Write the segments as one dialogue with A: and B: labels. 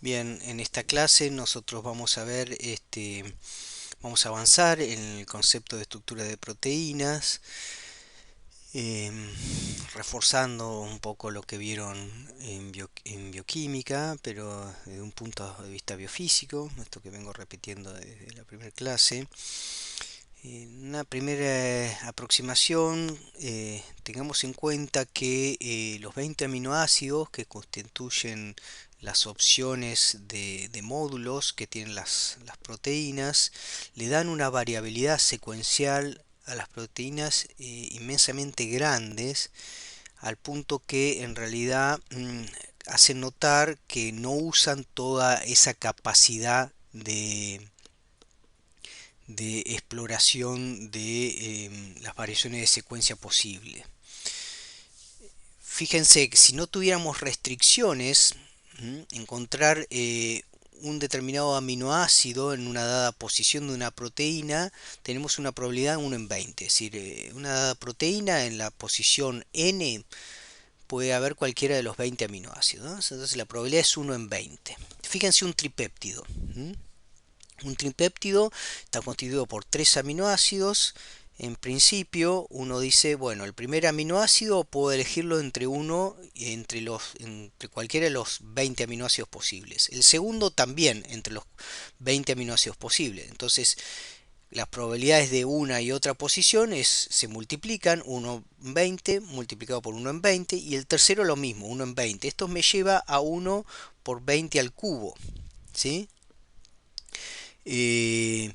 A: Bien, en esta clase nosotros vamos a ver, vamos a avanzar en el concepto de estructura de proteínas, em, reforzando un poco lo que vieron en bioquímica, pero desde un punto de vista biofísico, esto que vengo repitiendo desde la primera clase. En una primera aproximación, tengamos en cuenta que los 20 aminoácidos que constituyen las opciones de módulos que tienen las proteínas le dan una variabilidad secuencial a las proteínas inmensamente grandes, al punto que en realidad hacen notar que no usan toda esa capacidad de exploración de las variaciones de secuencia posible. Fíjense que si no tuviéramos restricciones, encontrar un determinado aminoácido en una dada posición de una proteína, tenemos una probabilidad de 1 en 20. Es decir, una dada proteína en la posición N puede haber cualquiera de los 20 aminoácidos, ¿no? Entonces la probabilidad es 1 en 20. Fíjense un tripéptido. Un tripéptido está constituido por tres aminoácidos. En principio, uno dice, bueno, el primer aminoácido puedo elegirlo entre cualquiera de los 20 aminoácidos posibles. El segundo también entre los 20 aminoácidos posibles. Entonces, las probabilidades de una y otra posición se multiplican, 1 en 20 multiplicado por 1 en 20, y el tercero lo mismo, 1 en 20. Esto me lleva a 1 por 20 al cubo, ¿sí? Eh,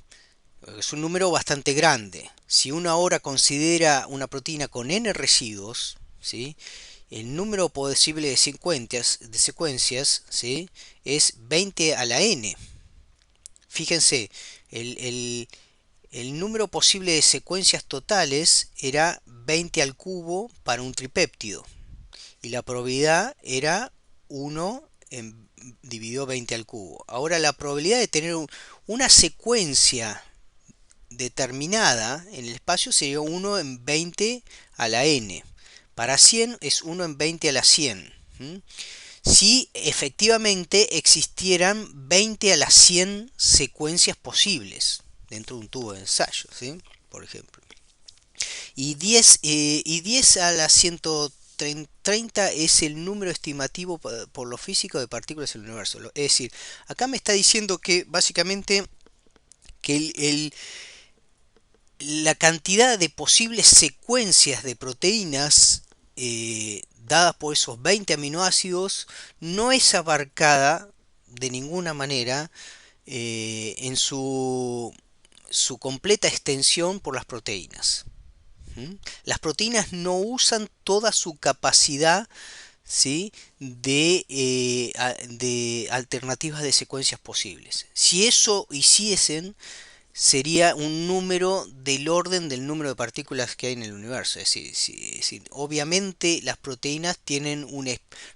A: es un número bastante grande. Si uno ahora considera una proteína con n residuos, ¿sí? El número posible de secuencias, ¿sí? Es 20 a la n. Fíjense, el, el- el número posible de secuencias totales era 20 al cubo para un tripéptido. Y la probabilidad era 1 dividido 20 al cubo. Ahora la probabilidad de tener una secuencia determinada en el espacio sería 1 en 20 a la n. Para 100 es 1 en 20 a la 100. Si efectivamente existieran 20 a la 100 secuencias posibles dentro de un tubo de ensayo, ¿sí? Por ejemplo. Y 10 a la 130 es el número estimativo por lo físico de partículas en el universo. Es decir, acá me está diciendo que básicamente que la cantidad de posibles secuencias de proteínas dadas por esos 20 aminoácidos no es abarcada de ninguna manera en su completa extensión por las proteínas. Las proteínas no usan toda su capacidad, ¿sí? de alternativas de secuencias posibles. Si eso hiciesen, sería un número del orden del número de partículas que hay en el universo. Es decir, obviamente las proteínas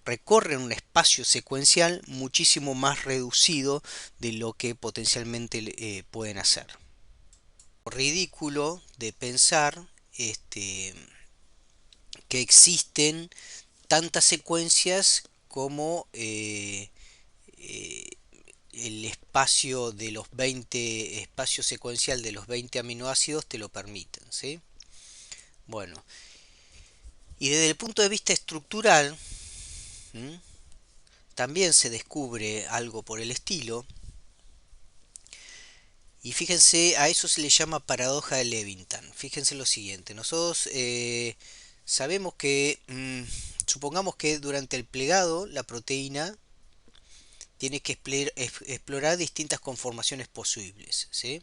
A: recorren un espacio secuencial muchísimo más reducido de lo que potencialmente pueden hacer. Ridículo de pensar que existen tantas secuencias como eh, el espacio de los 20 espacio secuencial de los 20 aminoácidos te lo permiten, ¿sí? Bueno, y desde el punto de vista estructural, ¿m? También se descubre algo por el estilo, y fíjense, a eso se le llama paradoja de Levithan. Fíjense lo siguiente, nosotros sabemos que, supongamos que durante el plegado la proteína tiene que explorar distintas conformaciones posibles, ¿sí?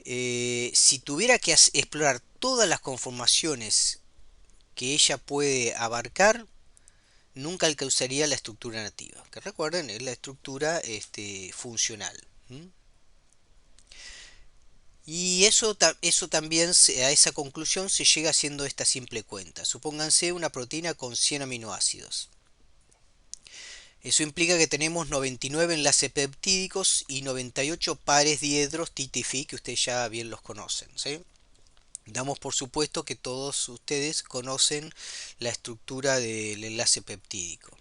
A: Si tuviera que explorar todas las conformaciones que ella puede abarcar, nunca alcanzaría la estructura nativa. Que recuerden, es la estructura funcional. Y eso también, a esa conclusión se llega haciendo esta simple cuenta. Supónganse una proteína con 100 aminoácidos. Eso implica que tenemos 99 enlaces peptídicos y 98 pares diedros TTFI, que ustedes ya bien los conocen, ¿sí? Damos por supuesto que todos ustedes conocen la estructura del enlace peptídico.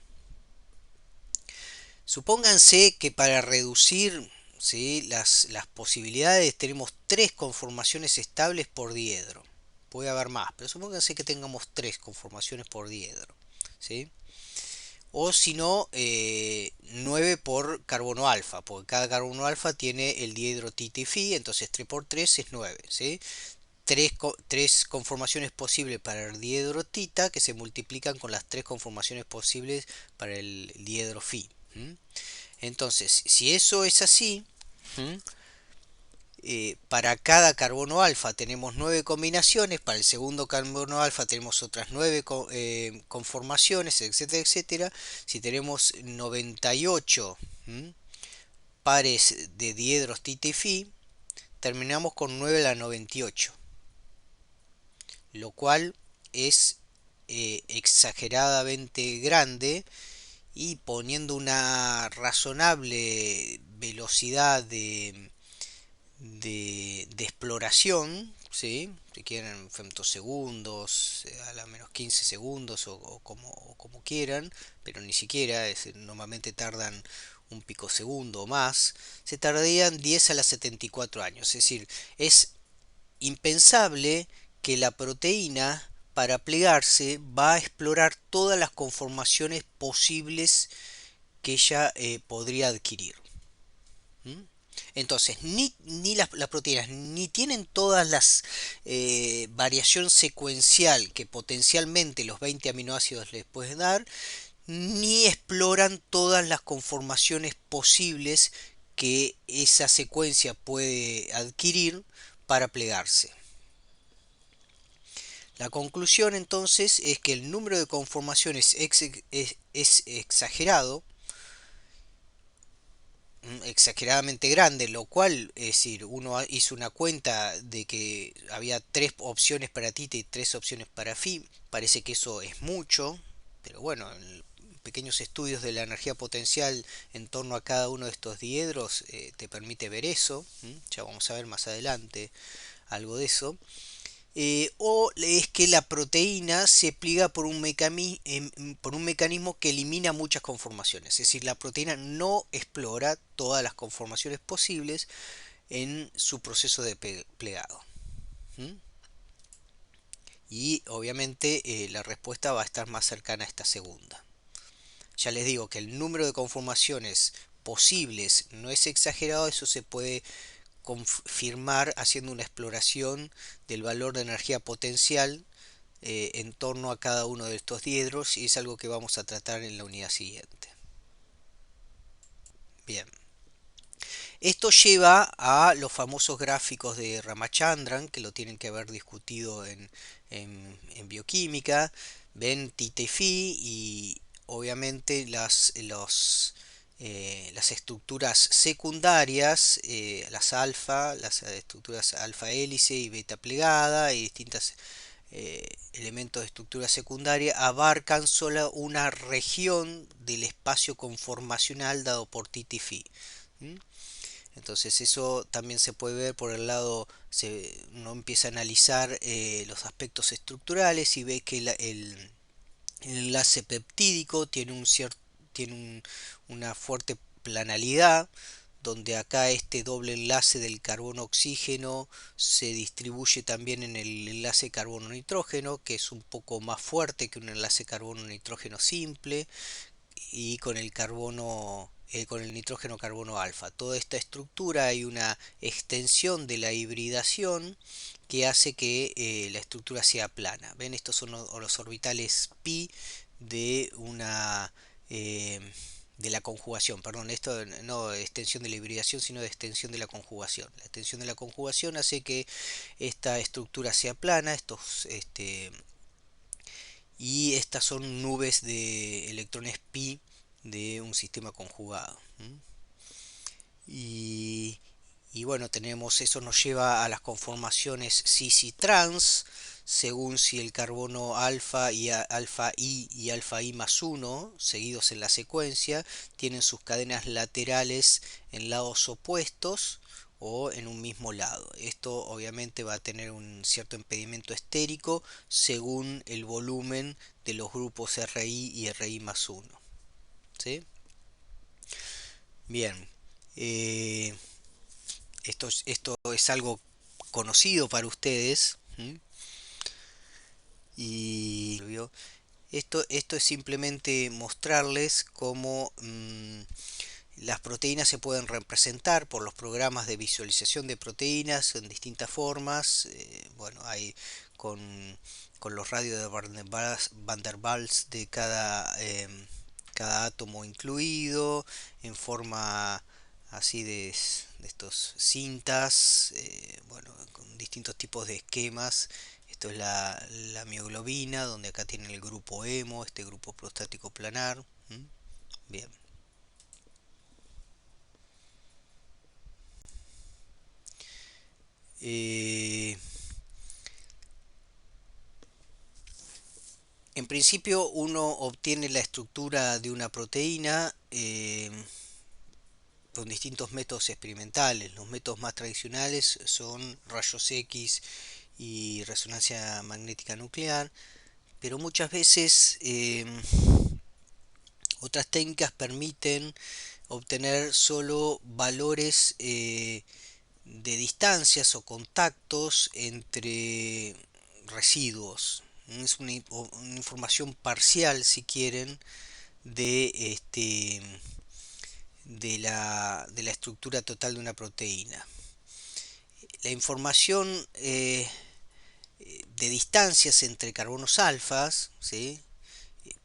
A: Supónganse que para reducir, ¿sí?, las posibilidades tenemos tres conformaciones estables por diedro. Puede haber más, pero supónganse que tengamos tres conformaciones por diedro, ¿sí? O si no, 9 por carbono alfa, porque cada carbono alfa tiene el diedro tita y phi, entonces 3 por 3 es 9, ¿sí? Tres conformaciones posibles para el diedro tita que se multiplican con las tres conformaciones posibles para el diedro phi. Entonces, si eso es así, para cada carbono alfa tenemos 9 combinaciones, para el segundo carbono alfa tenemos otras 9 conformaciones, etcétera, etcétera. Si tenemos 98 pares de diedros tita y phi, terminamos con 9 a la 98, lo cual es exageradamente grande, y poniendo una razonable velocidad de exploración, ¿sí? Si quieren femtosegundos, a la menos 15 segundos o como quieran, pero ni siquiera, normalmente tardan un picosegundo o más, se tardarían 10 a la 74 años. Es decir, es impensable que la proteína, para plegarse, va a explorar todas las conformaciones posibles que ella podría adquirir. ¿Mm? Entonces, ni las proteínas ni tienen todas las variación secuencial que potencialmente los 20 aminoácidos les pueden dar, ni exploran todas las conformaciones posibles que esa secuencia puede adquirir para plegarse. La conclusión entonces es que el número de conformaciones es exagerado, exageradamente grande, lo cual, es decir, uno hizo una cuenta de que había tres opciones para tita y tres opciones para phi, parece que eso es mucho, pero bueno, en pequeños estudios de la energía potencial en torno a cada uno de estos diedros te permite ver eso. Ya vamos a ver más adelante algo de eso. O es que la proteína se pliega por un mecanismo que elimina muchas conformaciones. Es decir, la proteína no explora todas las conformaciones posibles en su proceso de plegado. ¿Mm? Y obviamente la respuesta va a estar más cercana a esta segunda. Ya les digo que el número de conformaciones posibles no es exagerado, eso se puede confirmar haciendo una exploración del valor de energía potencial en torno a cada uno de estos diedros, y es algo que vamos a tratar en la unidad siguiente. Bien, esto lleva a los famosos gráficos de Ramachandran, que lo tienen que haber discutido en bioquímica. Ven tita y phi y obviamente las estructuras secundarias, las estructuras alfa hélice y beta plegada y distintas elementos de estructura secundaria abarcan solo una región del espacio conformacional dado por tita y phi. Entonces eso también se puede ver por el lado, uno empieza a analizar los aspectos estructurales y ve que el enlace peptídico tiene una fuerte planalidad, donde acá este doble enlace del carbono-oxígeno se distribuye también en el enlace carbono-nitrógeno, que es un poco más fuerte que un enlace carbono-nitrógeno simple, y con el nitrógeno carbono alfa. Toda esta estructura hay una extensión de la hibridación que hace que la estructura sea plana. ¿Ven? Estos son los orbitales pi de una de la conjugación, perdón, esto no de extensión de la hibridación, sino de extensión de la conjugación. La extensión de la conjugación hace que esta estructura sea plana, y estas son nubes de electrones pi de un sistema conjugado. Y, y bueno, eso nos lleva a las conformaciones cis y trans, según si el carbono alfa y alfa I alfa I más 1, seguidos en la secuencia, tienen sus cadenas laterales en lados opuestos o en un mismo lado. Esto obviamente va a tener un cierto impedimento estérico según el volumen de los grupos RI y RI más 1. ¿Sí? Bien, eh, esto es algo conocido para ustedes. ¿M? Y esto es simplemente mostrarles cómo las proteínas se pueden representar por los programas de visualización de proteínas en distintas formas. Bueno, hay con, con los radios de Van der Waals de cada átomo incluido, en forma así de estos cintas, bueno, con distintos tipos de esquemas. Esto es la mioglobina, donde acá tienen el grupo hemo, este grupo prostático planar. ¿M? Bien. Eh, en principio uno obtiene la estructura de una proteína con distintos métodos experimentales. Los métodos más tradicionales son rayos X y resonancia magnética nuclear, pero muchas veces otras técnicas permiten obtener solo valores de distancias o contactos entre residuos. Es una información parcial, si quieren, de, de la estructura total de una proteína. La información de distancias entre carbonos alfas, ¿sí?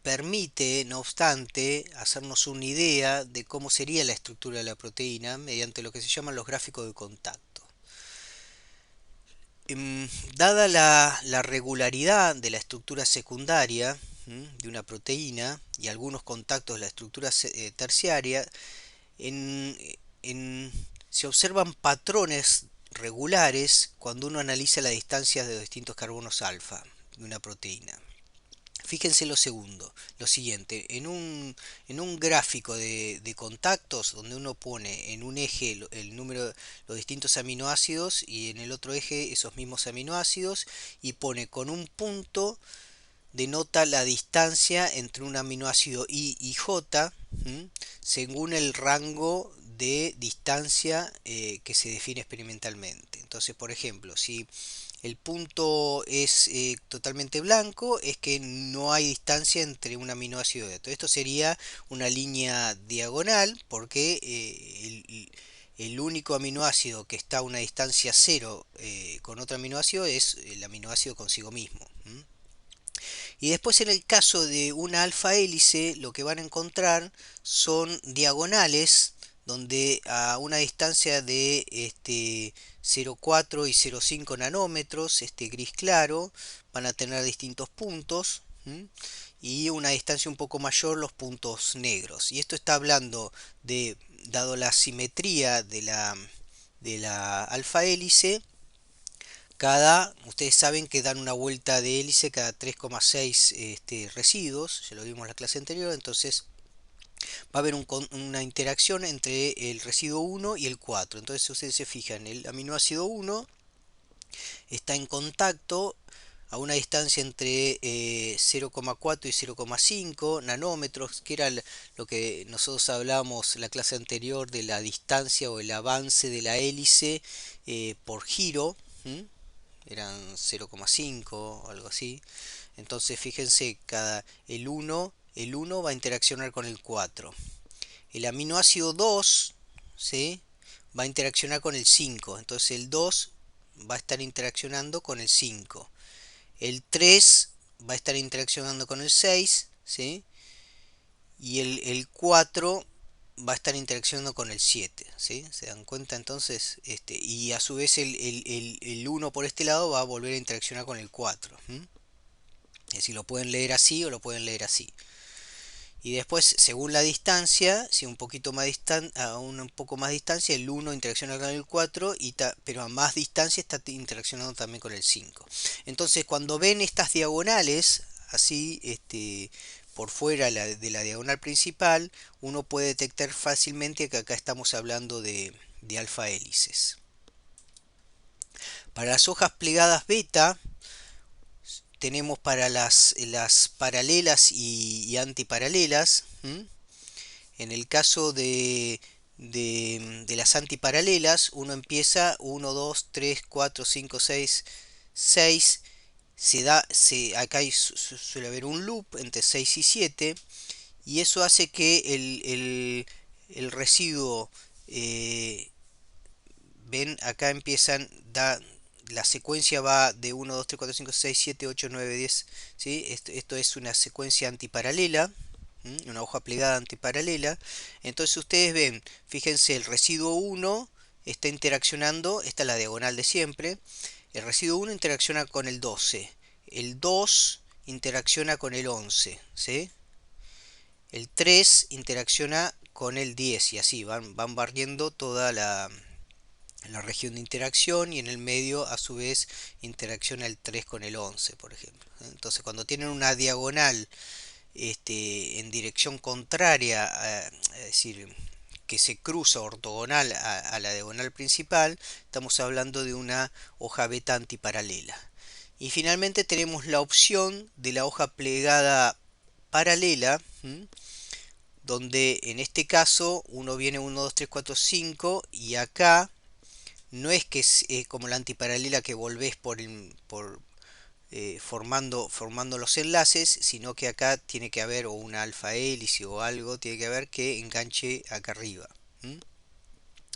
A: Permite, no obstante, hacernos una idea de cómo sería la estructura de la proteína mediante lo que se llaman los gráficos de contacto. Dada la regularidad de la estructura secundaria de una proteína y algunos contactos de la estructura terciaria, en, en- se observan patrones regulares cuando uno analiza las distancias de distintos carbonos alfa de una proteína. Fíjense lo siguiente, en un gráfico de contactos donde uno pone en un eje el número de los distintos aminoácidos y en el otro eje esos mismos aminoácidos y pone con un punto denota la distancia entre un aminoácido I y J según el rango de distancia que se define experimentalmente. Entonces, por ejemplo, si el punto es totalmente blanco, es que no hay distancia entre un aminoácido y otro. Esto sería una línea diagonal porque el único aminoácido que está a una distancia cero con otro aminoácido es el aminoácido consigo mismo. Y después en el caso de una alfa hélice, lo que van a encontrar son diagonales donde a una distancia de 0,4 y 0,5 nanómetros, este gris claro, van a tener distintos puntos. Y una distancia un poco mayor los puntos negros. Y esto está hablando de, dado la simetría de la alfa hélice, ustedes saben que dan una vuelta de hélice cada 3,6 residuos, ya lo vimos en la clase anterior, entonces va a haber una interacción entre el residuo 1 y el 4. Entonces si ustedes se fijan, el aminoácido 1 está en contacto a una distancia entre 0,4 y 0,5 nanómetros, que era lo que nosotros hablábamos en la clase anterior de la distancia o el avance de la hélice por giro. ¿M? Eran 0,5 o algo así. Entonces fíjense, el uno va a interaccionar con el 4. El aminoácido 2, ¿sí? Va a interaccionar con el 5. Entonces el 2 va a estar interaccionando con el 5. El 3 va a estar interaccionando con el 6, ¿sí? Y el 4 va a estar interaccionando con el 7, ¿sí? ¿Se dan cuenta entonces? Y a su vez el 1 por este lado va a volver a interaccionar con el 4. Es decir, lo pueden leer así o lo pueden leer así. Y después, según la distancia, si un poquito más a un poco más distancia, el 1 interacciona con el 4, pero a más distancia está interaccionando también con el 5. Entonces, cuando ven estas diagonales, así, por fuera de la diagonal principal, uno puede detectar fácilmente que acá estamos hablando de alfa hélices. Para las hojas plegadas beta, tenemos para las paralelas y antiparalelas. En el caso de las antiparalelas, uno empieza 1, 2, 3, 4, 5, 6, 6, acá suele haber un loop entre 6 y 7, y eso hace que el residuo, eh, ven, acá empiezan, la secuencia va de 1, 2, 3, 4, 5, 6, 7, 8, 9, 10, ¿sí? Esto es una secuencia antiparalela, una hoja plegada antiparalela. Entonces ustedes ven, fíjense, el residuo 1 está interaccionando, esta es la diagonal de siempre, el residuo 1 interacciona con el 12, el 2 interacciona con el 11, ¿sí? El 3 interacciona con el 10 y así van barriendo toda la región de interacción, y en el medio a su vez interacciona el 3 con el 11, por ejemplo. Entonces cuando tienen una diagonal, en dirección contraria, es decir, que se cruza ortogonal a la diagonal principal, estamos hablando de una hoja beta antiparalela. Y finalmente tenemos la opción de la hoja plegada paralela, donde en este caso uno viene 1, 2, 3, 4, 5, y acá no es que es como la antiparalela que volvés formando los enlaces, sino que acá tiene que haber o una alfa hélice o algo, tiene que haber que enganche acá arriba.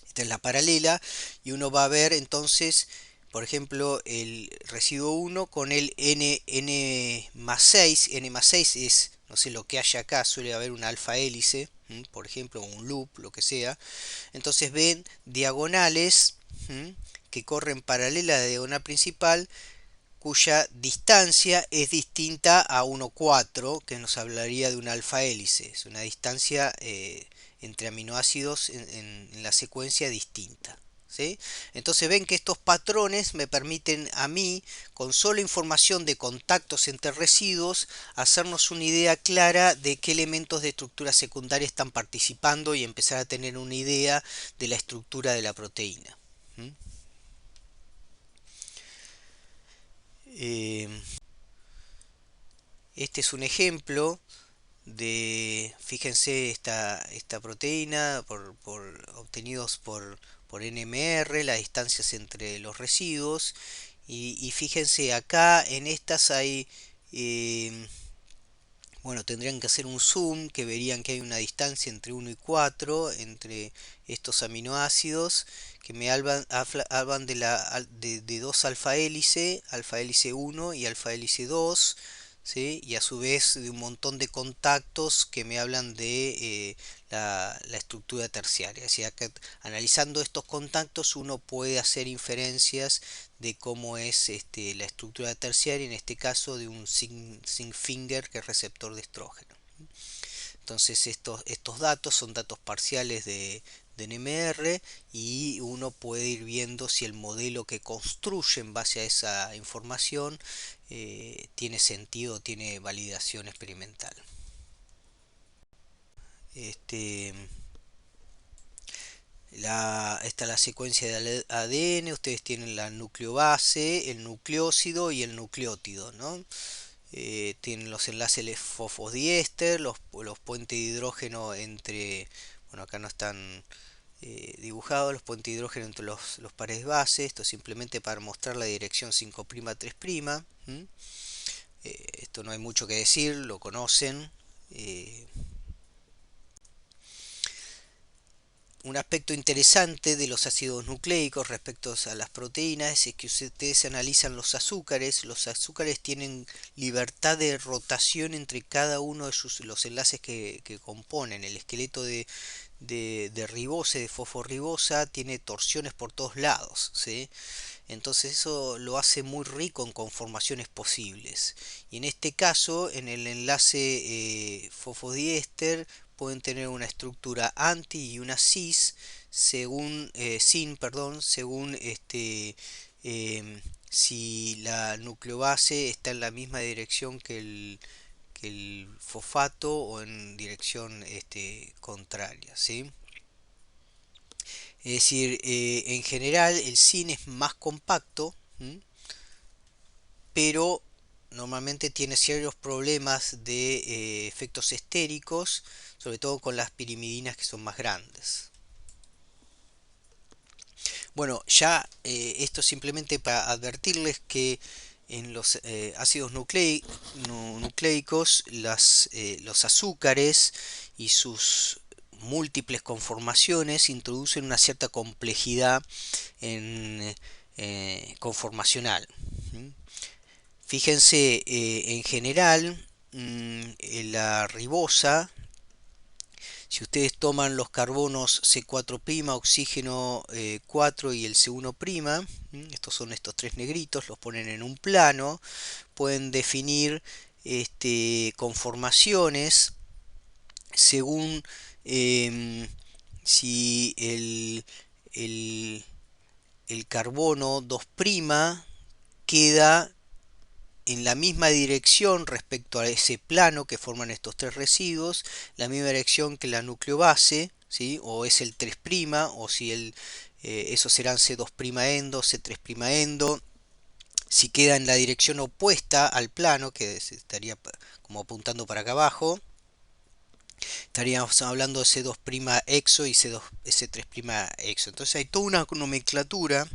A: Esta es la paralela, y uno va a ver entonces, por ejemplo, el residuo 1 con el n más 6. N más 6 es, no sé, lo que haya acá, suele haber una alfa hélice, por ejemplo, un loop, lo que sea. Entonces ven diagonales que corren paralela a la diagonal principal, cuya distancia es distinta a 1,4, que nos hablaría de una alfa hélice. Es una distancia entre aminoácidos en la secuencia distinta. ¿Sí? Entonces ven que estos patrones me permiten a mí, con sola información de contactos entre residuos, hacernos una idea clara de qué elementos de estructura secundaria están participando y empezar a tener una idea de la estructura de la proteína. ¿Mm? Eh, este es un ejemplo de, fíjense, esta proteína obtenidos por NMR, las distancias entre los residuos, y fíjense acá en estas hay, eh, bueno, tendrían que hacer un zoom, que verían que hay una distancia entre 1 y 4 entre estos aminoácidos, que me hablan de dos alfa hélice 1 y alfa hélice 2, ¿sí? Y a su vez de un montón de contactos que me hablan de la estructura terciaria. O sea, que analizando estos contactos uno puede hacer inferencias de cómo es la estructura terciaria, en este caso de un zinc finger, que es receptor de estrógeno. Entonces estos datos son datos parciales de NMR, y uno puede ir viendo si el modelo que construye en base a esa información tiene sentido, tiene validación experimental. Este, esta es la secuencia del ADN, ustedes tienen la nucleobase, el nucleósido y el nucleótido, ¿no? Tienen los enlaces fosfodiéster, los puentes de hidrógeno entre, bueno, acá no están dibujados, los puentes de hidrógeno entre los pares base. Esto es simplemente para mostrar la dirección 5', 3'. Esto no hay mucho que decir, lo conocen. Eh, un aspecto interesante de los ácidos nucleicos respecto a las proteínas es que ustedes analizan los azúcares tienen libertad de rotación entre cada uno de los enlaces que componen. El esqueleto de ribosa, de fosforibosa, tiene torsiones por todos lados, ¿sí? Entonces eso lo hace muy rico en conformaciones posibles. Y en este caso, en el enlace fosfodiéster, pueden tener una estructura anti y una sin, perdón, según si la nucleobase está en la misma dirección que el fosfato o en dirección contraria, ¿sí? Es decir, en general el sin es más compacto, pero normalmente tiene serios problemas de efectos estéricos, sobre todo con las pirimidinas, que son más grandes. Bueno, ya esto simplemente para advertirles que en los ácidos nucleicos los azúcares y sus múltiples conformaciones introducen una cierta complejidad en, conformacional. ¿Mm? Fíjense, en general, la ribosa, si ustedes toman los carbonos C4', oxígeno 4 y el C1', estos son estos tres negritos, los ponen en un plano, pueden definir conformaciones según si el, el carbono 2' queda en la misma dirección respecto a ese plano que forman estos tres residuos, la misma dirección que la nucleobase, ¿sí? O es el 3', o si esos serán C2' endo, C3' endo, si queda en la dirección opuesta al plano, que estaría como apuntando para acá abajo, estaríamos hablando de C2' exo y C3' exo. Entonces hay toda una nomenclatura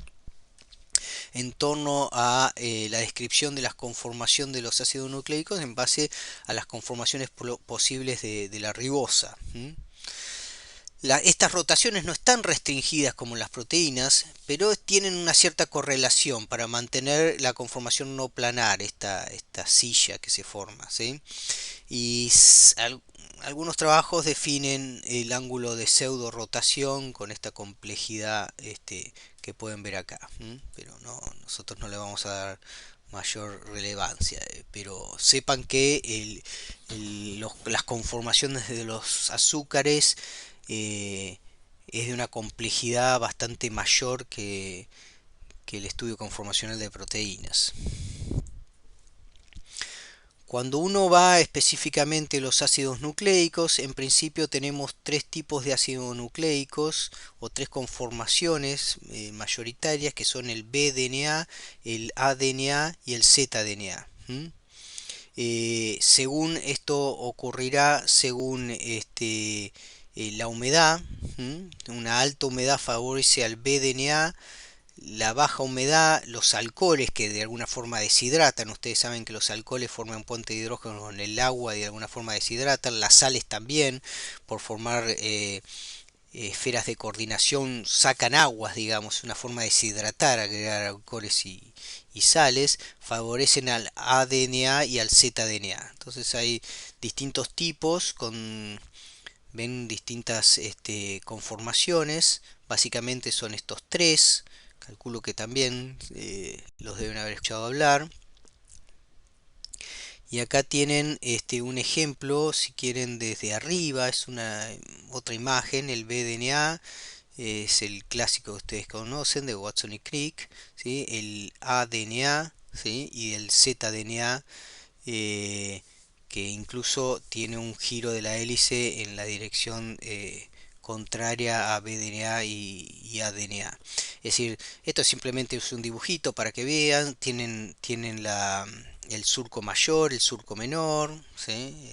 A: en torno a la descripción de la conformación de los ácidos nucleicos en base a las conformaciones posibles de la ribosa. Estas rotaciones no están restringidas como las proteínas, pero tienen una cierta correlación para mantener la conformación no planar, esta silla que se forma, ¿sí? Y algunos trabajos definen el ángulo de pseudo rotación con esta complejidad que pueden ver acá, pero no, nosotros no le vamos a dar mayor relevancia, pero sepan que las conformaciones de los azúcares eh, es de una complejidad bastante mayor que el estudio conformacional de proteínas. Cuando uno va específicamente a los ácidos nucleicos, en principio tenemos tres tipos de ácidos nucleicos o tres conformaciones mayoritarias que son el bDNA, el aDNA y el zDNA. Según esto ocurrirá según la humedad. Una alta humedad favorece al bDNA, la baja humedad, los alcoholes que de alguna forma deshidratan. Ustedes saben que los alcoholes forman puente de hidrógeno con el agua y de alguna forma deshidratan. Las sales también, por formar esferas de coordinación, sacan aguas, digamos, una forma de deshidratar, agregar alcoholes y sales, favorecen al aDNA y al zDNA. Entonces hay distintos tipos ven distintas conformaciones, básicamente son estos tres, calculo que también los deben haber escuchado hablar. Y acá tienen un ejemplo, si quieren desde arriba, es una otra imagen, el bDNA, es el clásico que ustedes conocen de Watson y Crick, ¿sí? El aDNA, ¿sí? Y el zDNA, eh, que incluso tiene un giro de la hélice en la dirección contraria a bDNA y aDNA. Es decir, esto simplemente es un dibujito para que vean, tienen el surco mayor, el surco menor, ¿sí?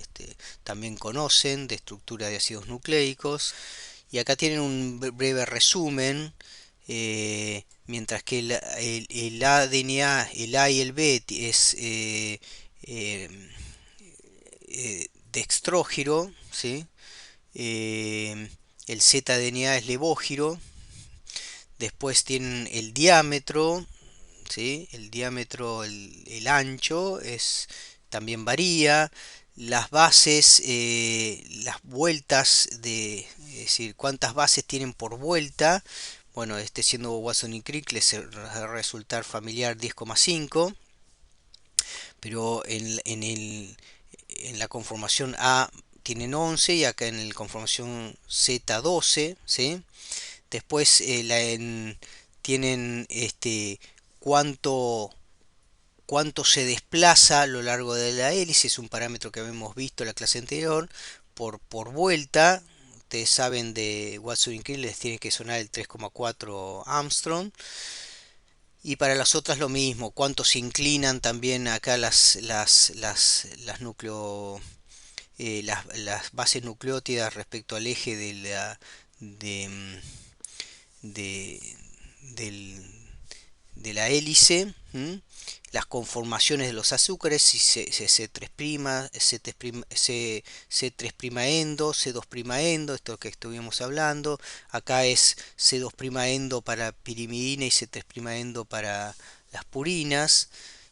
A: También conocen de estructura de ácidos nucleicos. Y acá tienen un breve resumen, mientras que el ADNA, el A y el B es eh, dextrógiro, ¿sí? El zDNA es levógiro. Después tienen el diámetro, ¿sí? El diámetro, el ancho, también varía. Las bases, las vueltas es decir, cuántas bases tienen por vuelta. Bueno, siendo Watson y Crick les va a resultar familiar 10,5, pero en la conformación A tienen 11 y acá en la conformación Z 12, ¿sí? Después tienen cuánto, cuánto se desplaza a lo largo de la hélice, es un parámetro que habíamos visto en la clase anterior, por vuelta. Ustedes saben de Watson y Crick les tiene que sonar el 3,4 Armstrong. Y para las otras lo mismo, cuánto se inclinan también acá las las bases nucleótidas respecto al eje de, del- de la hélice, las conformaciones de los azúcares, si C3', C3' endo, C2' endo, esto que estuvimos hablando. Acá es C2' endo para pirimidina y C3' endo para las purinas.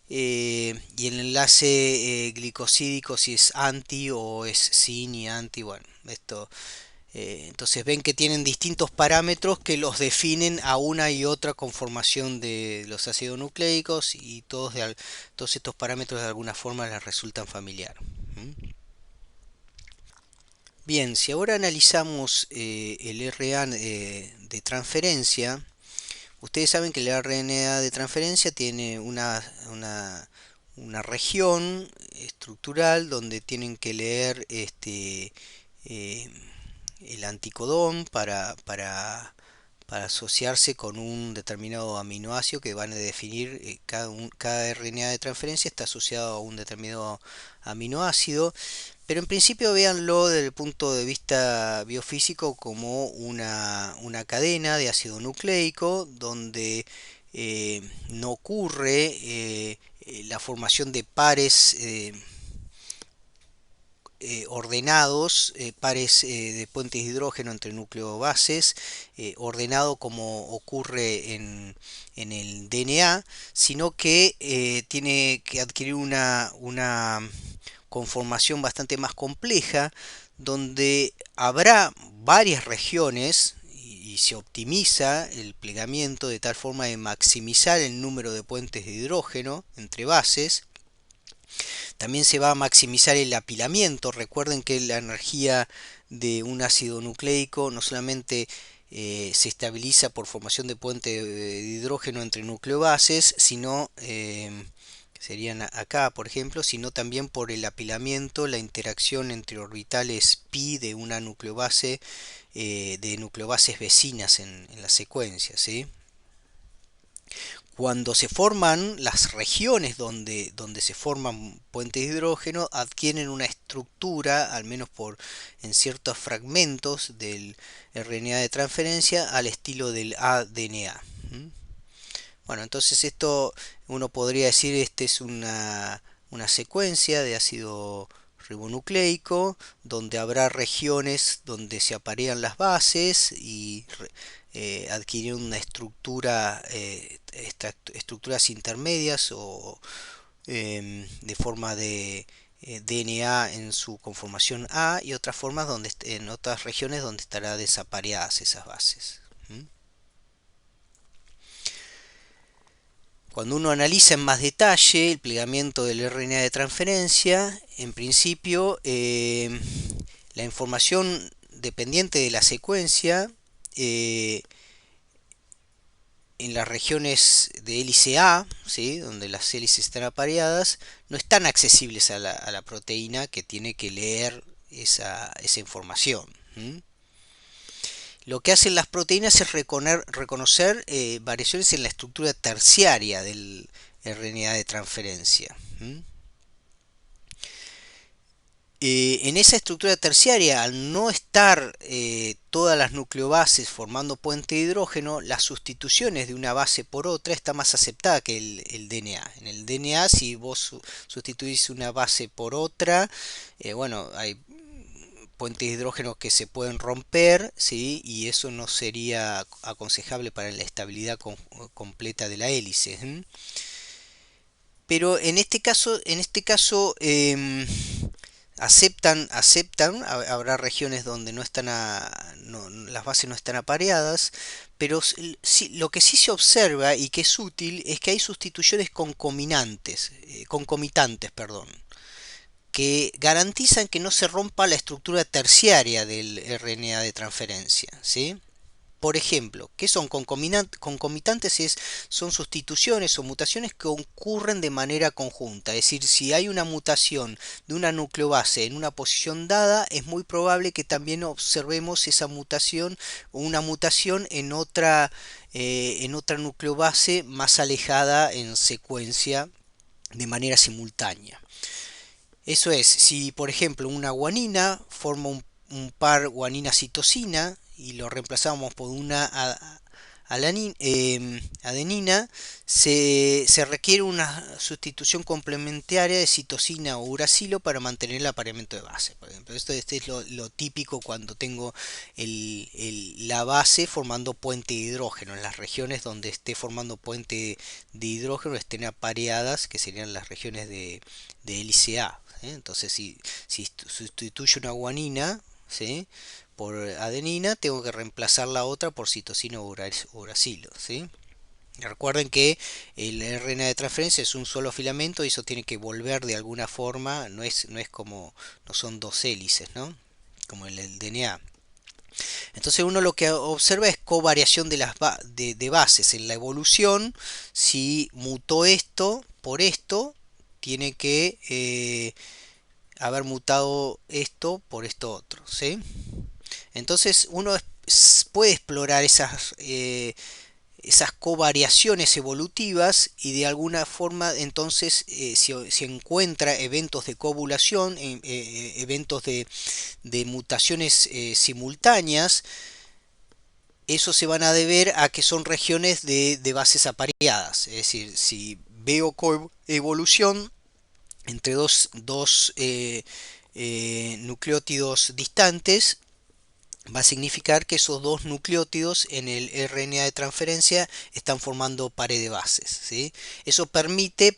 A: Y el enlace glicosídico, si es anti o es sin y anti, bueno, esto entonces ven que tienen distintos parámetros que los definen a una y otra conformación de los ácidos nucleicos, y todos estos parámetros de alguna forma les resultan familiar. ¿Mm? Bien, si ahora analizamos el RNA de transferencia, ustedes saben que el RNA de transferencia tiene una región estructural donde tienen que leer eh, el anticodón para asociarse con un determinado aminoácido que van a definir. Cada RNA de transferencia está asociado a un determinado aminoácido, pero en principio véanlo desde el punto de vista biofísico como una cadena de ácido nucleico donde no ocurre la formación de pares ordenados, pares de puentes de hidrógeno entre nucleobases, ordenado como ocurre en el DNA, sino que tiene que adquirir una conformación bastante más compleja, donde habrá varias regiones y se optimiza el plegamiento de tal forma de maximizar el número de puentes de hidrógeno entre bases. También se va a maximizar el apilamiento. Recuerden que la energía de un ácido nucleico no solamente se estabiliza por formación de puente de hidrógeno entre nucleobases, sino que serían acá, por ejemplo, sino también por el apilamiento, la interacción entre orbitales pi de una nucleobase, de nucleobases vecinas en la secuencia, ¿sí? Cuando se forman las regiones donde se forman puentes de hidrógeno, adquieren una estructura, al menos en ciertos fragmentos del RNA de transferencia, al estilo del ADNA. Bueno, entonces esto uno podría decir, este es una secuencia de ácido ribonucleico donde habrá regiones donde se aparean las bases y adquirir una estructura, estructuras intermedias o de forma de DNA en su conformación A, y otras formas en otras regiones donde estará desapareadas esas bases. Cuando uno analiza en más detalle el plegamiento del RNA de transferencia, en principio la información dependiente de la secuencia eh, en las regiones de hélice A, ¿sí?, donde las hélices están apareadas, no están accesibles a la proteína que tiene que leer esa información. Lo que hacen las proteínas es reconocer variaciones en la estructura terciaria del RNA de transferencia. En esa estructura terciaria, al no estar todas las nucleobases formando puente de hidrógeno, las sustituciones de una base por otra está más aceptada que el DNA. En el DNA, si vos sustituís una base por otra, bueno, hay puentes de hidrógeno que se pueden romper, ¿sí?, y eso no sería aconsejable para la estabilidad completa de la hélice. Pero en este caso aceptan, habrá regiones donde no están las bases no están apareadas, pero lo que sí se observa y que es útil es que hay sustituciones concomitantes, perdón, que garantizan que no se rompa la estructura terciaria del RNA de transferencia, ¿sí? Por ejemplo, ¿qué son concomitantes? Son sustituciones o mutaciones que ocurren de manera conjunta. Es decir, si hay una mutación de una nucleobase en una posición dada, es muy probable que también observemos esa mutación o una mutación en otra nucleobase más alejada en secuencia de manera simultánea. Eso es, si por ejemplo una guanina forma un par guanina-citosina y lo reemplazamos por una adenina, se requiere una sustitución complementaria de citosina o uracilo para mantener el apareamiento de base. Por ejemplo, este es lo típico cuando tengo la base formando puente de hidrógeno. En las regiones donde esté formando puente de hidrógeno estén apareadas, que serían las regiones de hélice A. Entonces, si sustituyo una guanina, ¿sí?, por adenina, tengo que reemplazar la otra por citosina o uracilo, ¿sí? Recuerden que el RNA de transferencia es un solo filamento y eso tiene que volver de alguna forma, no es como, no son dos hélices, ¿no? Como el DNA. Entonces uno lo que observa es covariación de bases en la evolución. Si mutó esto por esto, tiene que haber mutado esto por esto otro, ¿sí? Entonces uno puede explorar esas covariaciones evolutivas y de alguna forma entonces si encuentra eventos de coovulación, eventos de mutaciones simultáneas, eso se van a deber a que son regiones de bases apareadas. Es decir, si veo coevolución entre dos nucleótidos distantes, va a significar que esos dos nucleótidos en el RNA de transferencia están formando pared de bases, ¿sí? Eso permite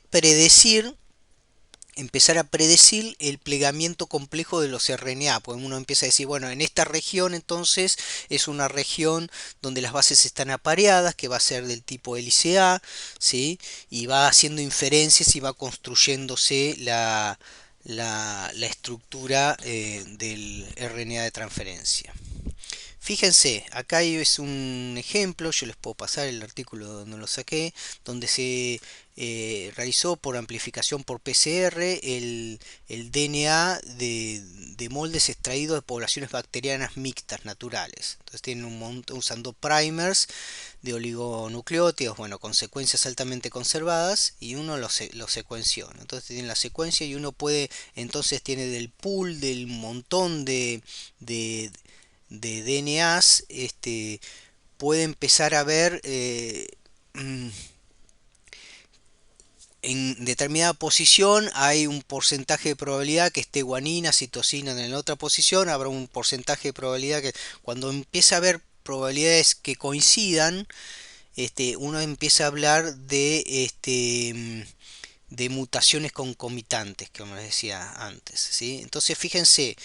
A: empezar a predecir el plegamiento complejo de los RNA, porque uno empieza a decir, bueno, en esta región entonces es una región donde las bases están apareadas, que va a ser del tipo hélice A, ¿sí? Y va haciendo inferencias y va construyéndose la estructura del RNA de transferencia. Fíjense, acá es un ejemplo, yo les puedo pasar el artículo donde lo saqué, donde se realizó por amplificación por PCR el DNA de moldes extraídos de poblaciones bacterianas mixtas naturales. Entonces tienen usando primers de oligonucleótidos, bueno, con secuencias altamente conservadas, y uno los secuenció. Entonces tiene la secuencia y uno puede, entonces tiene del pool del montón de DNAs, puede empezar a ver en determinada posición hay un porcentaje de probabilidad que esté guanina, citosina en la otra posición, habrá un porcentaje de probabilidad que cuando empieza a haber probabilidades que coincidan, uno empieza a hablar de mutaciones concomitantes, como les decía antes, ¿sí? Entonces fíjense,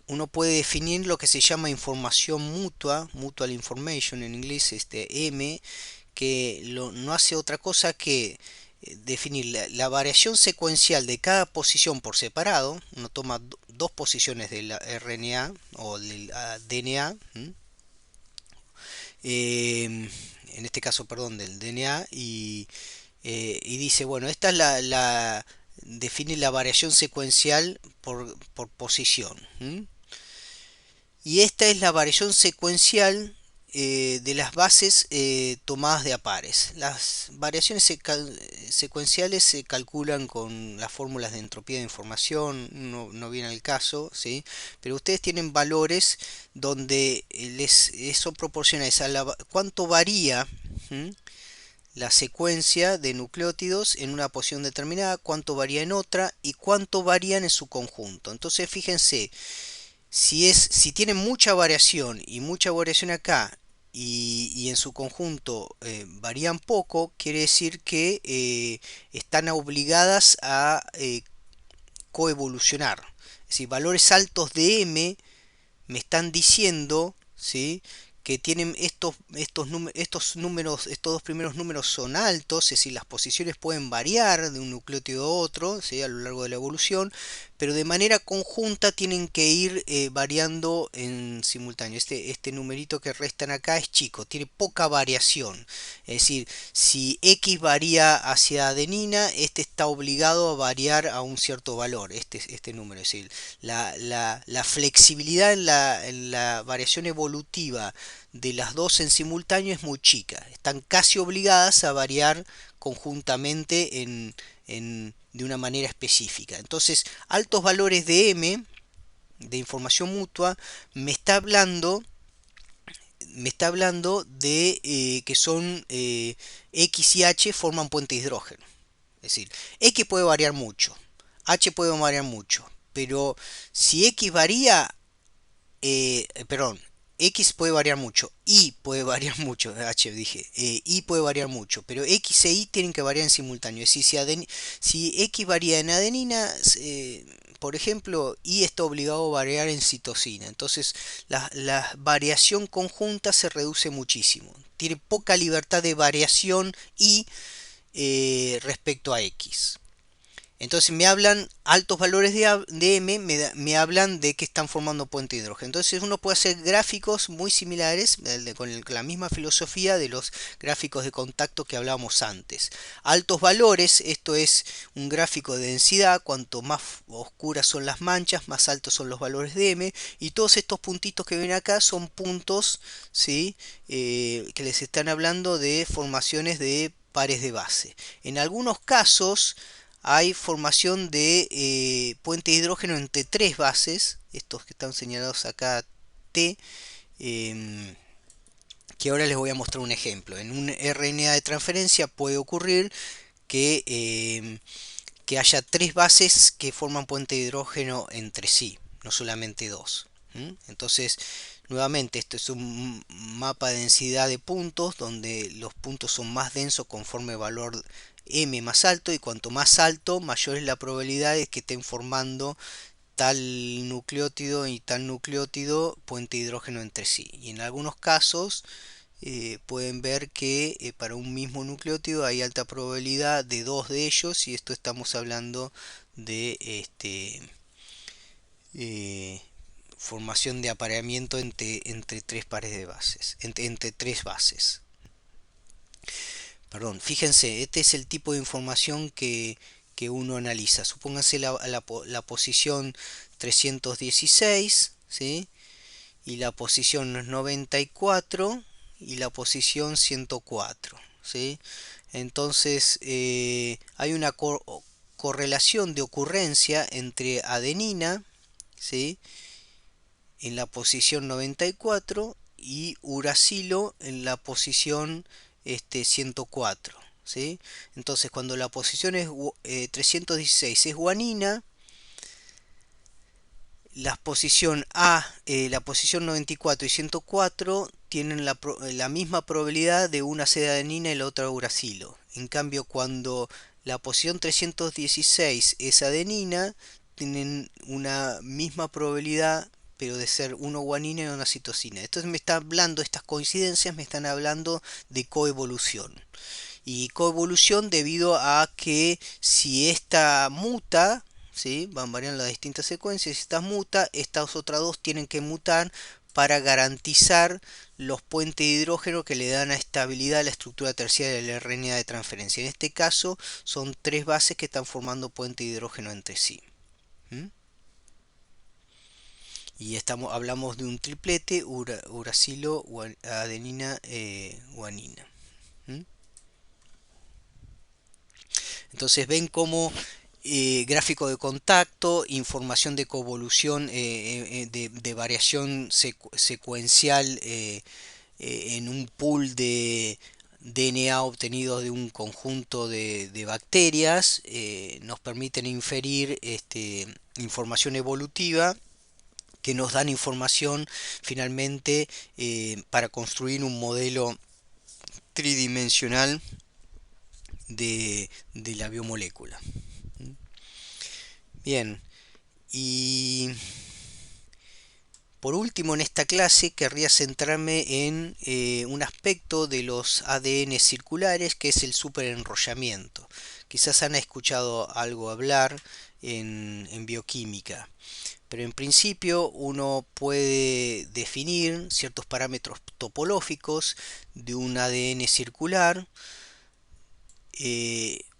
A: uno puede definir lo que se llama información mutua, mutual information en inglés, M, que no hace otra cosa que definir la variación secuencial de cada posición por separado. Uno toma dos posiciones del RNA o del DNA, en este caso, perdón, del DNA, y dice, bueno, esta es define la variación secuencial por posición. Y esta es la variación secuencial de las bases tomadas de a pares. Las variaciones secuenciales se calculan con las fórmulas de entropía de información, no viene al caso, ¿sí? Pero ustedes tienen valores donde son proporcionales a cuánto varía la secuencia de nucleótidos en una posición determinada, cuánto varía en otra y cuánto varían en su conjunto. Entonces fíjense, si tienen mucha variación y mucha variación acá y en su conjunto varían poco, quiere decir que están obligadas a coevolucionar. Es decir, valores altos de M me están diciendo, ¿sí?, que tienen estos números, estos dos primeros números son altos, es decir, las posiciones pueden variar de un nucleótido a otro, ¿sí?, a lo largo de la evolución, pero de manera conjunta tienen que ir variando en simultáneo. Este numerito que restan acá es chico, tiene poca variación. Es decir, si X varía hacia adenina, este está obligado a variar a un cierto valor, este número. Es decir, la flexibilidad en la variación evolutiva de las dos en simultáneo es muy chica. Están casi obligadas a variar conjuntamente de una manera específica. Entonces, altos valores de M, de información mutua, me está hablando, me está hablando de que son X y H forman puente de hidrógeno. Es decir, X puede variar mucho, H puede variar mucho, pero si X varía, perdón, X puede variar mucho, Y puede variar mucho, H dije, Y puede variar mucho, pero X e Y tienen que variar en simultáneo. Es decir, si X varía en adenina, por ejemplo, Y está obligado a variar en citosina. Entonces, la variación conjunta se reduce muchísimo. Tiene poca libertad de variación Y respecto a X. Entonces me hablan altos valores de M, me hablan de que están formando puente de hidrógeno. Entonces uno puede hacer gráficos muy similares con la misma filosofía de los gráficos de contacto que hablábamos antes. Altos valores, esto es un gráfico de densidad, cuanto más oscuras son las manchas, más altos son los valores de M, y todos estos puntitos que ven acá son puntos, ¿sí? Que les están hablando de formaciones de pares de base. En algunos casos hay formación de puente de hidrógeno entre tres bases, estos que están señalados acá T, eh, que ahora les voy a mostrar un ejemplo. En un RNA de transferencia puede ocurrir que haya tres bases que forman puente de hidrógeno entre sí, no solamente dos. Entonces, nuevamente, esto es un mapa de densidad de puntos, donde los puntos son más densos conforme el valor M más alto, y cuanto más alto, mayor es la probabilidad de que estén formando tal nucleótido y tal nucleótido puente de hidrógeno entre sí. Y en algunos casos pueden ver que para un mismo nucleótido hay alta probabilidad de dos de ellos, y esto estamos hablando de eh, formación de apareamiento entre tres pares de bases, entre tres bases. Perdón, fíjense, este es el tipo de información que uno analiza. Supónganse la posición 316, ¿sí? Y la posición 94 y la posición 104, ¿sí? Entonces hay una correlación de ocurrencia entre adenina, ¿sí? En la posición 94 y uracilo en la posición 104, ¿sí? Entonces cuando la posición es 316 es guanina, la posición la posición 94 y 104 tienen la misma probabilidad de una ser adenina y la otra uracilo. En cambio, cuando la posición 316 es adenina, tienen una misma probabilidad, pero de ser uno guanina y una citosina. Entonces me está hablando, estas coincidencias me están hablando de coevolución. Y coevolución debido a que si esta muta, ¿sí? Van variando las distintas secuencias, si esta muta, estas otras dos tienen que mutar para garantizar los puentes de hidrógeno que le dan a estabilidad a la estructura terciaria del RNA de transferencia. En este caso son tres bases que están formando puente de hidrógeno entre sí. ¿Mm? Y hablamos de un triplete, uracilo, adenina, guanina. ¿Mm? Entonces ven cómo gráfico de contacto, información de coevolución, de variación secuencial en un pool de DNA obtenido de un conjunto de bacterias, nos permiten inferir información evolutiva que nos dan información finalmente para construir un modelo tridimensional de la biomolécula. Bien, y por último en esta clase querría centrarme en un aspecto de los ADN circulares, que es el superenrollamiento. Quizás han escuchado algo hablar en bioquímica, pero en principio uno puede definir ciertos parámetros topológicos de un ADN circular.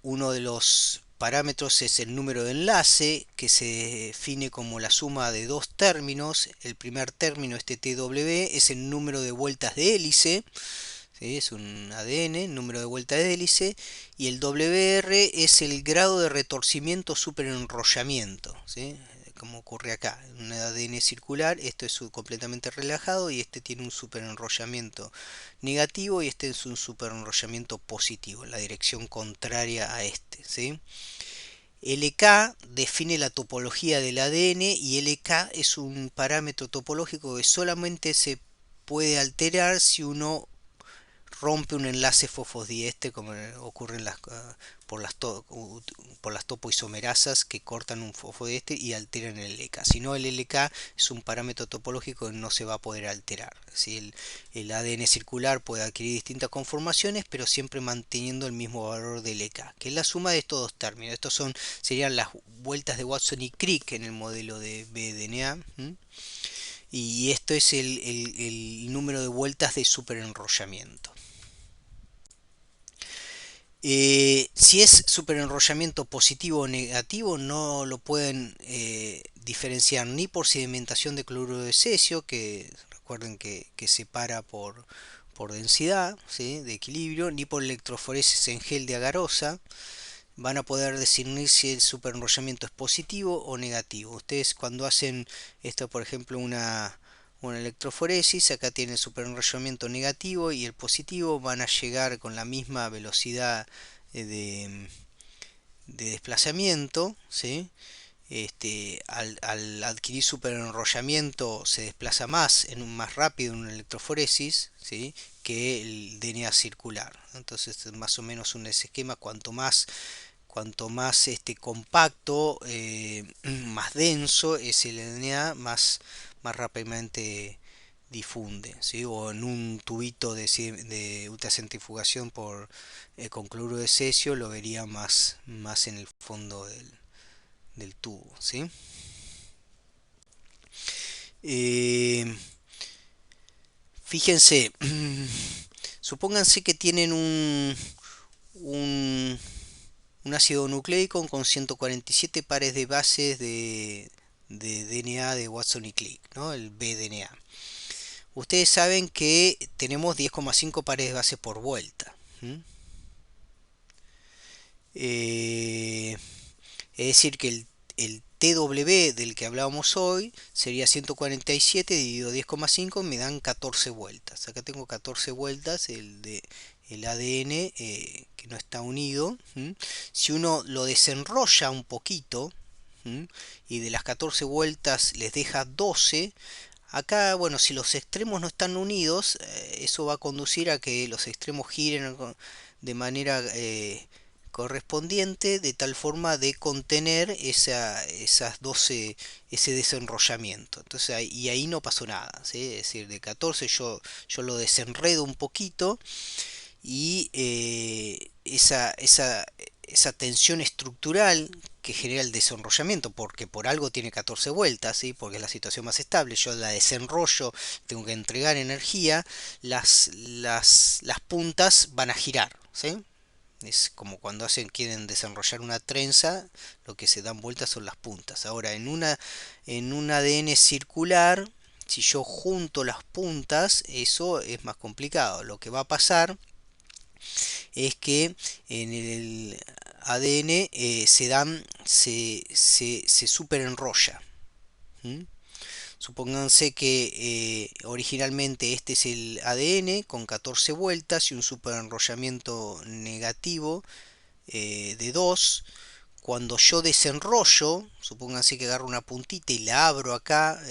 A: Uno de los parámetros es el número de enlace, que se define como la suma de dos términos. El primer término, este TW, es el número de vueltas de hélice, ¿sí? Es un ADN, número de vueltas de hélice, y el WR es el grado de retorcimiento superenrollamiento, ¿sí? como ocurre acá. En un ADN circular, esto es completamente relajado y este tiene un superenrollamiento negativo y este es un superenrollamiento positivo, en la dirección contraria a este, ¿sí? LK define la topología del ADN y LK es un parámetro topológico que solamente se puede alterar si uno rompe un enlace fosfodiéster como ocurre en por, por las topoisomerasas que cortan un fosfodiéster y alteran el LK. Si no, el LK es un parámetro topológico que no se va a poder alterar. ¿Sí? El ADN circular puede adquirir distintas conformaciones, pero siempre manteniendo el mismo valor de LK, que es la suma de estos dos términos. Serían las vueltas de Watson y Crick en el modelo de BDNA. Y esto es el número de vueltas de superenrollamiento. Si es superenrollamiento positivo o negativo, no lo pueden diferenciar ni por sedimentación de cloruro de cesio, que recuerden que separa por densidad, ¿sí? De equilibrio, ni por electroforesis en gel de agarosa. Van a poder discernir si el superenrollamiento es positivo o negativo. Ustedes cuando hacen esto, por ejemplo, una electroforesis, acá tiene el superenrollamiento negativo y el positivo, van a llegar con la misma velocidad de desplazamiento, ¿sí? Al adquirir superenrollamiento se desplaza más rápido en una electroforesis, ¿sí? Que el DNA circular. Entonces más o menos un esquema, cuanto más compacto, más denso es el DNA, más rápidamente difunde, ¿sí? O en un tubito de ultracentrifugación con cloruro de cesio lo vería más en el fondo del tubo, ¿sí? Eh, Fíjense, supónganse que tienen un, un ácido nucleico con 147 pares de bases de DNA de Watson y Crick, ¿no? El BDNA. Ustedes saben que tenemos 10,5 pares de bases por vuelta. Eh, es decir, que el TW del que hablábamos hoy sería 147 dividido 10,5, me dan 14 vueltas. Acá tengo 14 vueltas, el ADN que no está unido. Si uno lo desenrolla un poquito y de las 14 vueltas les deja 12, acá, bueno, si los extremos no están unidos, eso va a conducir a que los extremos giren de manera correspondiente, de tal forma de contener esas 12, ese desenrollamiento. Entonces, y ahí no pasó nada, ¿sí? Es decir, de 14 yo lo desenredo un poquito y esa tensión estructural que genera el desenrollamiento, porque por algo tiene 14 vueltas, ¿sí? Porque es la situación más estable, yo la desenrollo, tengo que entregar energía, las puntas van a girar, ¿sí? Es como cuando quieren desenrollar una trenza, lo que se dan vueltas son las puntas. Ahora, en un ADN circular, si yo junto las puntas, eso es más complicado. Lo que va a pasar es que en el ADN se superenrolla. ¿Mm? Supónganse que originalmente este es el ADN con 14 vueltas y un superenrollamiento negativo de 2. Cuando yo desenrollo, supónganse que agarro una puntita y la abro acá,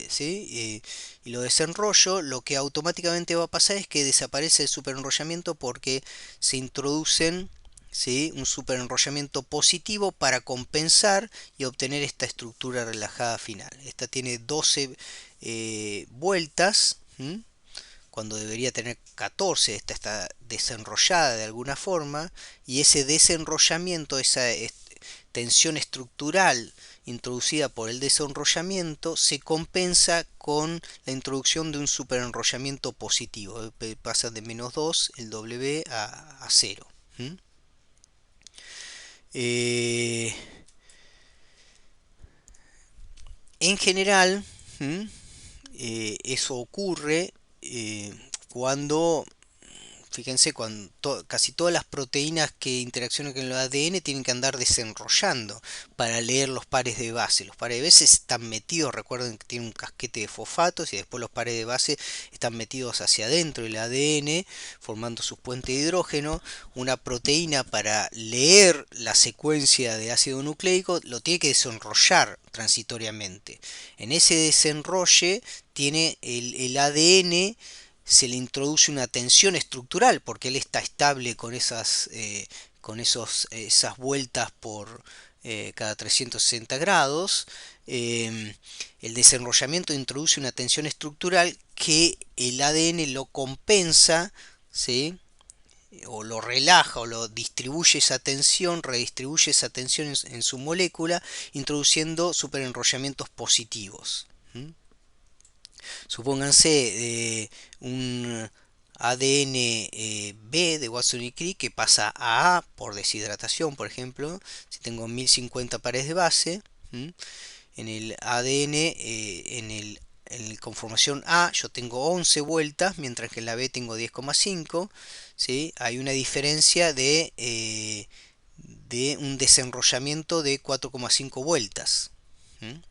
A: ¿sí? Y lo desenrollo, lo que automáticamente va a pasar es que desaparece el superenrollamiento porque se introducen, ¿sí? Un superenrollamiento positivo para compensar y obtener esta estructura relajada final. Esta tiene 12 vueltas. Cuando debería tener 14, esta está desenrollada de alguna forma, y ese desenrollamiento, esa tensión estructural introducida por el desenrollamiento, se compensa con la introducción de un superenrollamiento positivo. Pasa de -2 el W a 0. Eh, en general, eso ocurre cuando fíjense, casi todas las proteínas que interaccionan con el ADN tienen que andar desenrollando para leer los pares de base. Los pares de base están metidos, recuerden que tienen un casquete de fosfatos y después los pares de base están metidos hacia adentro del ADN, formando sus puentes de hidrógeno. Una proteína para leer la secuencia de ácido nucleico lo tiene que desenrollar transitoriamente. En ese desenrolle tiene el ADN, se le introduce una tensión estructural porque él está estable con esas vueltas por cada 360 grados. El desenrollamiento introduce una tensión estructural que el ADN lo compensa, ¿sí? O lo relaja o lo distribuye esa tensión, redistribuye esa tensión en su molécula, introduciendo superenrollamientos positivos. ¿Mm? Supónganse un ADN B de Watson y Crick que pasa a A por deshidratación, por ejemplo. Si tengo 1050 pares de base, ¿m? En el ADN, en la conformación A, yo tengo 11 vueltas, mientras que en la B tengo 10,5. ¿Sí? Hay una diferencia de un desenrollamiento de 4,5 vueltas. ¿M?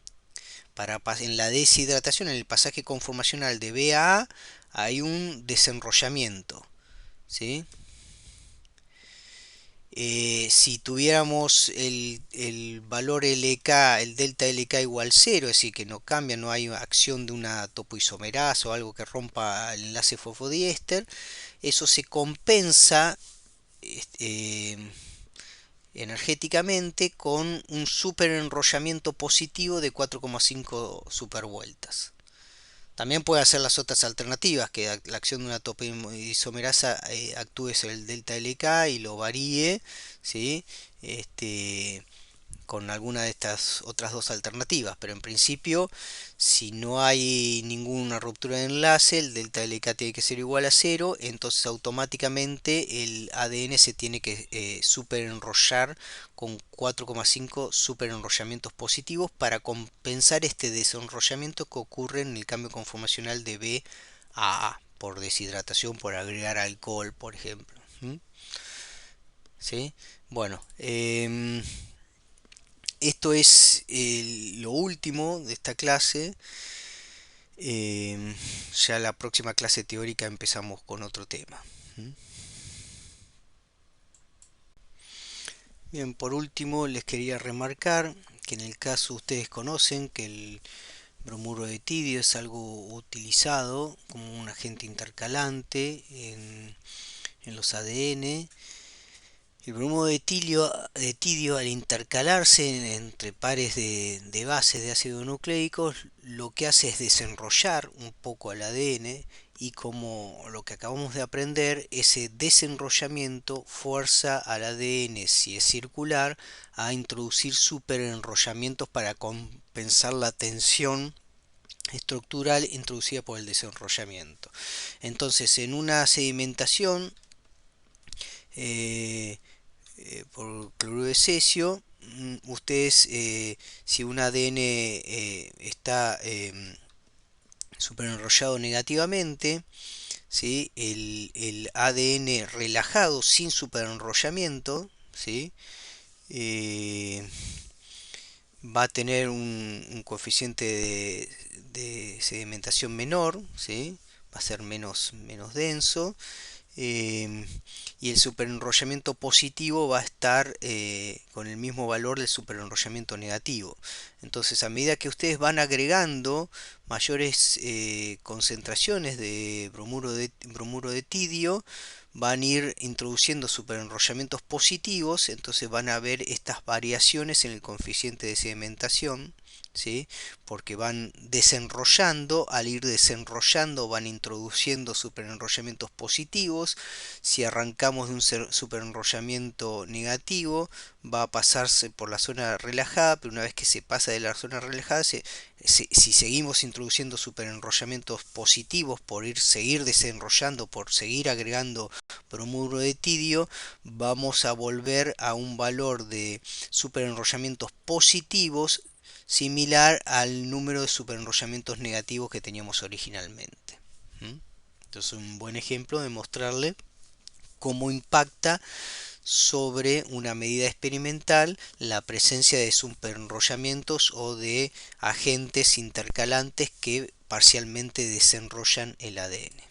A: En la deshidratación, en el pasaje conformacional de B a A, hay un desenrollamiento. ¿Sí? Si tuviéramos el valor LK, el delta LK igual 0, es decir, que no cambia, no hay acción de una topoisomerasa o algo que rompa el enlace fosfodiéster, eso se compensa este, energéticamente con un superenrollamiento positivo de 4,5 supervueltas. También puede hacer las otras alternativas, que la acción de una topoisomerasa actúe sobre el delta LK y lo varíe, ¿sí? Con alguna de estas otras dos alternativas, pero en principio, si no hay ninguna ruptura de enlace, el delta LK tiene que ser igual a 0, entonces automáticamente el ADN se tiene que superenrollar con 4,5 superenrollamientos positivos para compensar este desenrollamiento que ocurre en el cambio conformacional de B a A, por deshidratación, por agregar alcohol, por ejemplo. ¿Mm? ¿Sí? Bueno, esto es lo último de esta clase. Ya la próxima clase teórica empezamos con otro tema. ¿Mm? Bien, por último les quería remarcar que en el caso ustedes conocen que el bromuro de tidio es algo utilizado como un agente intercalante en los ADN. El bromuro de tidio al intercalarse entre pares de bases de ácido nucleicos lo que hace es desenrollar un poco al ADN y como lo que acabamos de aprender, ese desenrollamiento fuerza al ADN, si es circular, a introducir superenrollamientos para compensar la tensión estructural introducida por el desenrollamiento. Entonces, en una sedimentación eh, por cloruro de cesio, ustedes, si un ADN está superenrollado negativamente, ¿sí? El ADN relajado sin superenrollamiento, ¿sí? Eh, va a tener un coeficiente de sedimentación menor, ¿sí? Va a ser menos denso, eh, y el superenrollamiento positivo va a estar con el mismo valor del superenrollamiento negativo. Entonces, a medida que ustedes van agregando mayores concentraciones de bromuro de tidio, van a ir introduciendo superenrollamientos positivos, entonces van a ver estas variaciones en el coeficiente de sedimentación, ¿sí? Porque van desenrollando, al ir desenrollando van introduciendo superenrollamientos positivos. Si arrancamos de un superenrollamiento negativo, va a pasarse por la zona relajada, pero una vez que se pasa de la zona relajada, si seguimos introduciendo superenrollamientos positivos por seguir desenrollando, por seguir agregando bromuro de tidio, vamos a volver a un valor de superenrollamientos positivos similar al número de superenrollamientos negativos que teníamos originalmente. ¿Mm? Entonces, un buen ejemplo de mostrarle cómo impacta sobre una medida experimental la presencia de superenrollamientos o de agentes intercalantes que parcialmente desenrollan el ADN.